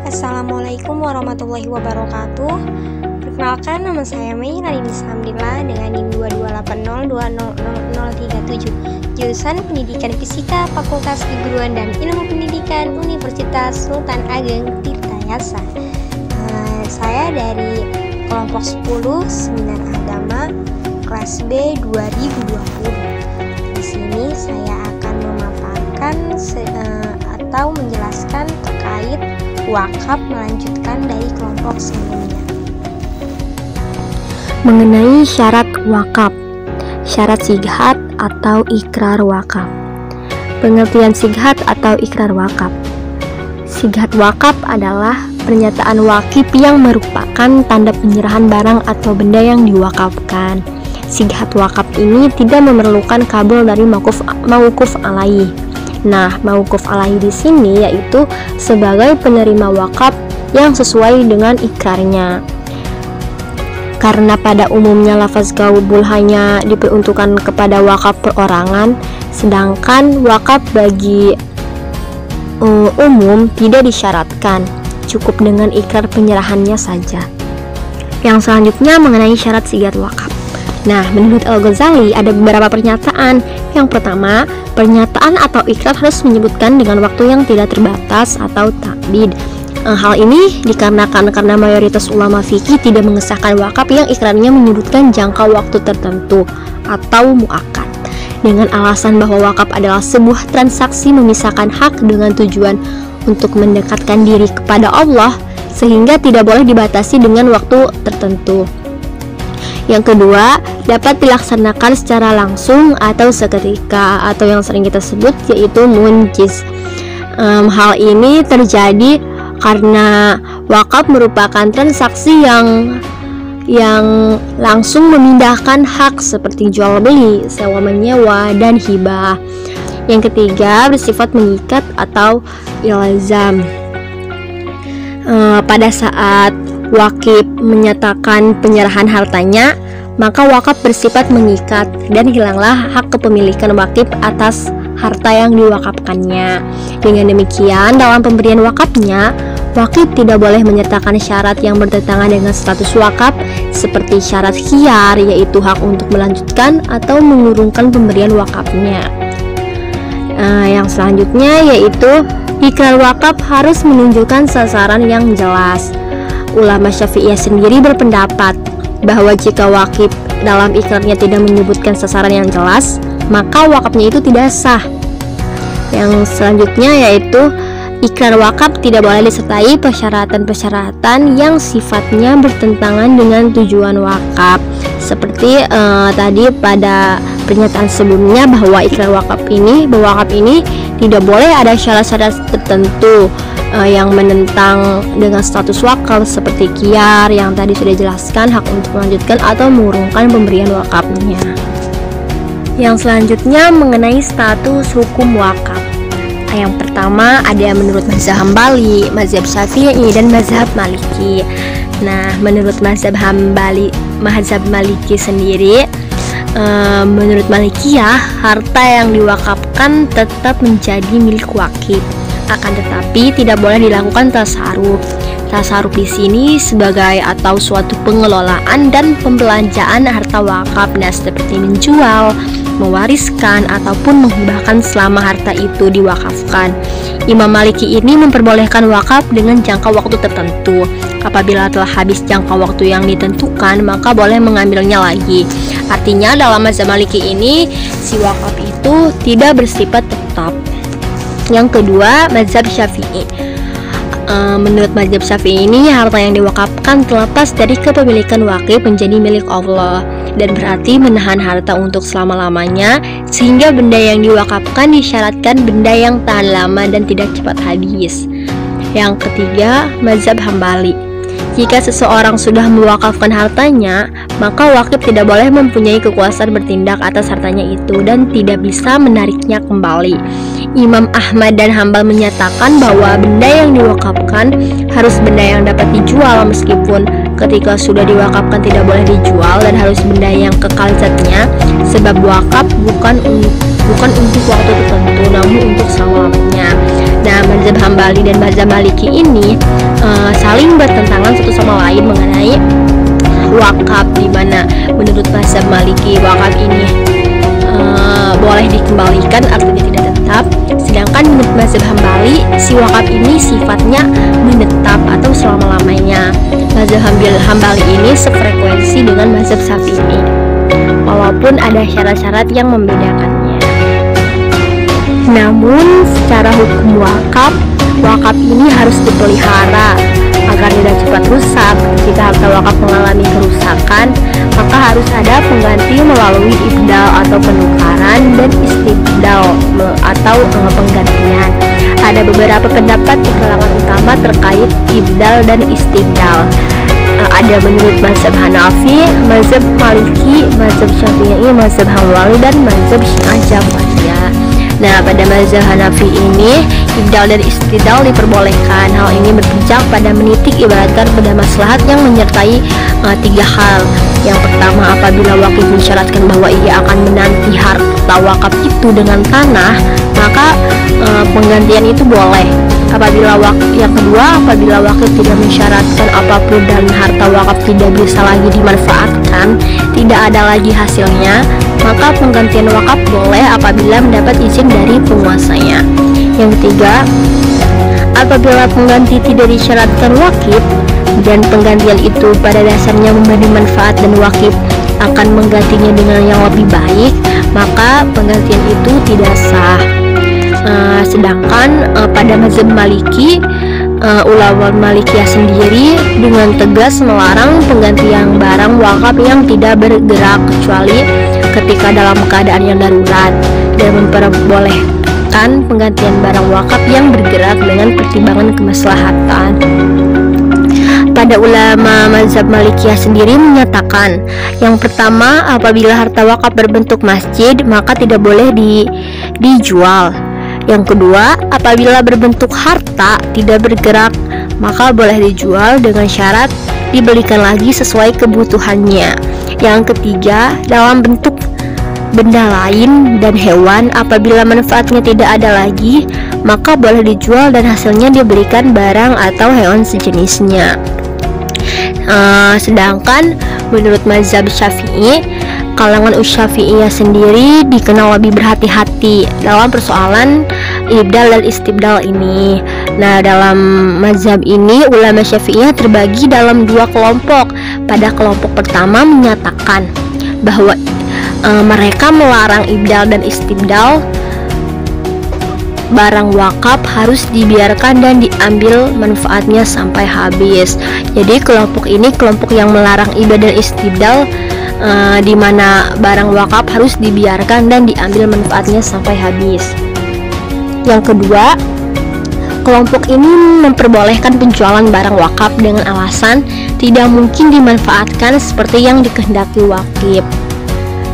Assalamualaikum warahmatullahi wabarakatuh. Perkenalkan, nama saya Mei Radini Samdila dengan NIM 2280200037, jurusan Pendidikan Fisika Fakultas Keguruan dan Ilmu Pendidikan Universitas Sultan Ageng Tirtayasa. Saya dari kelompok 10 Seminar Agama kelas B 2020. Di sini saya akan memaparkan atau menjelaskan terkait wakaf melanjutkan dari kelompok sebelumnya. Mengenai syarat wakaf, syarat sighat atau ikrar wakaf. Pengertian sighat atau ikrar wakaf. Sighat wakaf adalah pernyataan wakif yang merupakan tanda penyerahan barang atau benda yang diwakafkan. Sighat wakaf ini tidak memerlukan kabul dari mauquf alaih. Nah, mauquf alaih di sini yaitu sebagai penerima wakaf yang sesuai dengan ikrarnya. Karena pada umumnya lafaz qabul hanya diperuntukkan kepada wakaf perorangan, sedangkan wakaf bagi umum tidak disyaratkan, cukup dengan ikrar penyerahannya saja. Yang selanjutnya mengenai syarat sighat wakaf. Nah, menurut Al-Ghazali ada beberapa pernyataan. Yang pertama, pernyataan atau ikrar harus menyebutkan dengan waktu yang tidak terbatas atau ta'bid. Hal ini dikarenakan karena mayoritas ulama fikih tidak mengesahkan wakaf yang ikrarnya menyebutkan jangka waktu tertentu atau muakkad, dengan alasan bahwa wakaf adalah sebuah transaksi memisahkan hak dengan tujuan untuk mendekatkan diri kepada Allah, sehingga tidak boleh dibatasi dengan waktu tertentu. Yang kedua, dapat dilaksanakan secara langsung atau seketika, atau yang sering kita sebut yaitu munjiz. Hal ini terjadi karena wakaf merupakan transaksi yang langsung memindahkan hak seperti jual beli, sewa menyewa, dan hibah. Yang ketiga, bersifat mengikat atau ilzam. Pada saat wakif menyatakan penyerahan hartanya, maka wakaf bersifat mengikat dan hilanglah hak kepemilikan wakif atas harta yang diwakafkannya. Dengan demikian, dalam pemberian wakafnya, wakif tidak boleh menyertakan syarat yang bertentangan dengan status wakaf, seperti syarat khiyar, yaitu hak untuk melanjutkan atau mengurungkan pemberian wakafnya. Yang selanjutnya yaitu ikrar wakaf harus menunjukkan sasaran yang jelas. Ulama Syafi'iyah sendiri berpendapat bahwa jika wakif dalam ikrarnya tidak menyebutkan sasaran yang jelas, maka wakafnya itu tidak sah. Yang selanjutnya yaitu ikrar wakaf tidak boleh disertai persyaratan-persyaratan yang sifatnya bertentangan dengan tujuan wakaf. Seperti tadi pada pernyataan sebelumnya bahwa ikrar wakaf ini tidak boleh ada syarat-syarat tertentu yang menentang dengan status wakaf, seperti khiyar yang tadi sudah jelaskan, hak untuk melanjutkan atau mengurungkan pemberian wakafnya. Yang selanjutnya mengenai status hukum wakaf. Yang pertama ada menurut mazhab Hambali, mazhab Syafi'i, dan mazhab Maliki. Nah, menurut mazhab Maliki sendiri, menurut Malikiyah, harta yang diwakafkan tetap menjadi milik wakif. Akan tetapi tidak boleh dilakukan tasarruf. Tasarruf di sini sebagai atau suatu pengelolaan dan pembelanjaan harta wakaf, seperti menjual, mewariskan, ataupun menghibahkan selama harta itu diwakafkan. Imam Maliki ini memperbolehkan wakaf dengan jangka waktu tertentu. Apabila telah habis jangka waktu yang ditentukan, maka boleh mengambilnya lagi. Artinya dalam mazhab Maliki ini si wakaf itu tidak bersifat tetap. Yang kedua, mazhab Syafi'i. Menurut mazhab Syafi'i ini, harta yang diwakafkan terlepas dari kepemilikan wakif menjadi milik Allah, dan berarti menahan harta untuk selama-lamanya, sehingga benda yang diwakafkan disyaratkan benda yang tahan lama dan tidak cepat habis. Yang ketiga, mazhab Hambali. Jika seseorang sudah mewakafkan hartanya, maka wakif tidak boleh mempunyai kekuasaan bertindak atas hartanya itu dan tidak bisa menariknya kembali. Imam Ahmad dan Hambal menyatakan bahwa benda yang diwakafkan harus benda yang dapat dijual meskipun ketika sudah diwakafkan tidak boleh dijual dan harus benda yang kekal zatnya, sebab wakaf bukan untuk waktu tertentu namun untuk selamanya. Nah, mazhab Hambali dan mazhab Maliki ini saling bertentangan satu sama lain mengenai wakaf, di mana menurut mazhab Maliki wakaf ini boleh dikembalikan, artinya tidak tetap. Sedangkan menurut mazhab Hambali si wakaf ini sifatnya menetap atau selama-lamanya. Mazhab Hambali ini sefrekuensi dengan mazhab Syafi'i, walaupun ada syarat-syarat yang membedakannya. Namun secara hukum wakaf ini harus dipelihara agar tidak cepat rusak. Jika harta wakaf mengalami kerusakan, maka harus ada pengganti melalui ibdal atau penukaran dan istibdal atau penggantian. Ada beberapa pendapat di kalangan utama terkait ibdal dan istibdal. Ada menurut mazhab Hanafi, mazhab Maliki, mazhab Syafi'i, mazhab Hambali, dan mazhab Syafi'iyah. Nah, pada mazhab Hanafi ini ibdal dan istibdal diperbolehkan. Hal ini berpijak pada menitik ibaratkan pada maslahat yang menyertai tiga hal. Yang pertama, apabila wakif mensyaratkan bahwa ia akan menanti harta wakaf itu dengan tanah, maka penggantian itu boleh. Yang kedua, apabila wakif tidak mensyaratkan apapun dan harta wakaf tidak bisa lagi dimanfaatkan, tidak ada lagi hasilnya, maka penggantian wakaf boleh apabila mendapat izin dari penguasanya. Yang ketiga, apabila pengganti tidak disyaratkan wakif dan penggantian itu pada dasarnya memberi manfaat dan wakif akan menggantinya dengan yang lebih baik, maka penggantian itu tidak sah. Sedangkan pada mazhab Maliki, ulama Malikiyah sendiri dengan tegas melarang penggantian barang wakaf yang tidak bergerak kecuali ketika dalam keadaan yang darurat, dan memperbolehkan penggantian barang wakaf yang bergerak dengan pertimbangan kemaslahatan. Pada ulama mazhab Malikiyah sendiri menyatakan, yang pertama, apabila harta wakaf berbentuk masjid maka tidak boleh dijual. Yang kedua, apabila berbentuk harta tidak bergerak maka boleh dijual dengan syarat dibelikan lagi sesuai kebutuhannya. Yang ketiga, dalam bentuk benda lain dan hewan, apabila manfaatnya tidak ada lagi maka boleh dijual dan hasilnya dibelikan barang atau hewan sejenisnya. Sedangkan menurut mazhab Syafi'i, kalangan Syafi'iyah sendiri dikenal lebih berhati-hati dalam persoalan ibdal dan istibdal ini. Nah, dalam mazhab ini ulama Syafi'iyah terbagi dalam dua kelompok. Pada kelompok pertama menyatakan bahwa mereka melarang ibdal dan istibdal barang wakaf harus dibiarkan dan diambil manfaatnya sampai habis. Jadi kelompok ini kelompok yang melarang ibdal dan istibdal, di mana barang wakaf harus dibiarkan dan diambil manfaatnya sampai habis. Yang kedua, kelompok ini memperbolehkan penjualan barang wakaf dengan alasan tidak mungkin dimanfaatkan seperti yang dikehendaki wakif.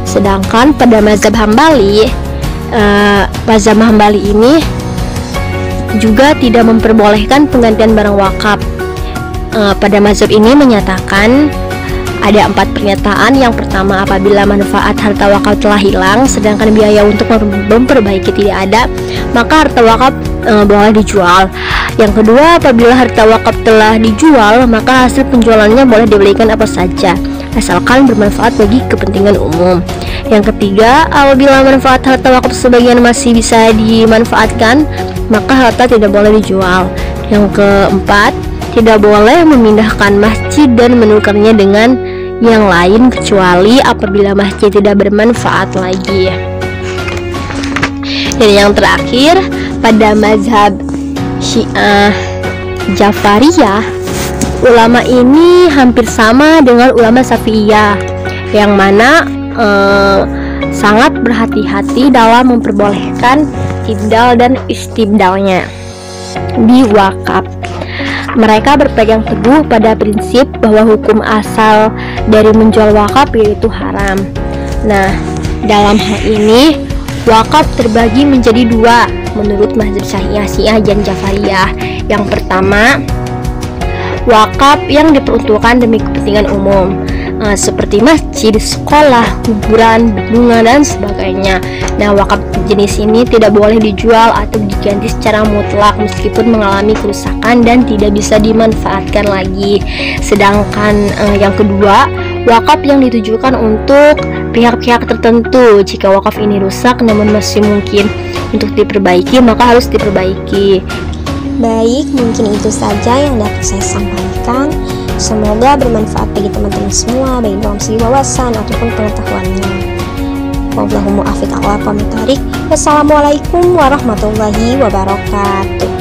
Sedangkan pada mazhab Hambali, mazhab Hambali ini juga tidak memperbolehkan penggantian barang wakaf. Pada mazhab ini menyatakan ada 4 pernyataan. Yang pertama, apabila manfaat harta wakaf telah hilang sedangkan biaya untuk memperbaiki tidak ada, maka harta wakaf boleh dijual. Yang kedua, apabila harta wakaf telah dijual maka hasil penjualannya boleh dibelikan apa saja asalkan bermanfaat bagi kepentingan umum. Yang ketiga, apabila manfaat harta wakaf sebagian masih bisa dimanfaatkan maka harta tidak boleh dijual. Yang keempat, tidak boleh memindahkan masjid dan menukarnya dengan yang lain kecuali apabila masjid tidak bermanfaat lagi. Dan yang terakhir, pada mazhab Syiah Jafariyah, ulama ini hampir sama dengan ulama Syafi'iyah, yang mana sangat berhati-hati dalam memperbolehkan ibdal dan istibdalnya di wakaf. Mereka berpegang teguh pada prinsip bahwa hukum asal dari menjual wakaf yaitu haram. Nah, dalam hal ini wakaf terbagi menjadi dua menurut mazhab Syiah dan Jafariyah. Yang pertama, wakaf yang diperuntukkan demi kepentingan umum, seperti masjid, sekolah, kuburan, bendungan, dan sebagainya. Nah, wakaf jenis ini tidak boleh dijual atau diganti secara mutlak meskipun mengalami kerusakan dan tidak bisa dimanfaatkan lagi. Sedangkan yang kedua, wakaf yang ditujukan untuk pihak-pihak tertentu. Jika wakaf ini rusak namun masih mungkin untuk diperbaiki, maka harus diperbaiki. Baik, mungkin itu saja yang dapat saya sampaikan. Semoga bermanfaat bagi teman-teman semua, baik dalam segi wawasan ataupun pengetahuannya. Wallahul muwaffiq. Wassalamualaikum warahmatullahi wabarakatuh.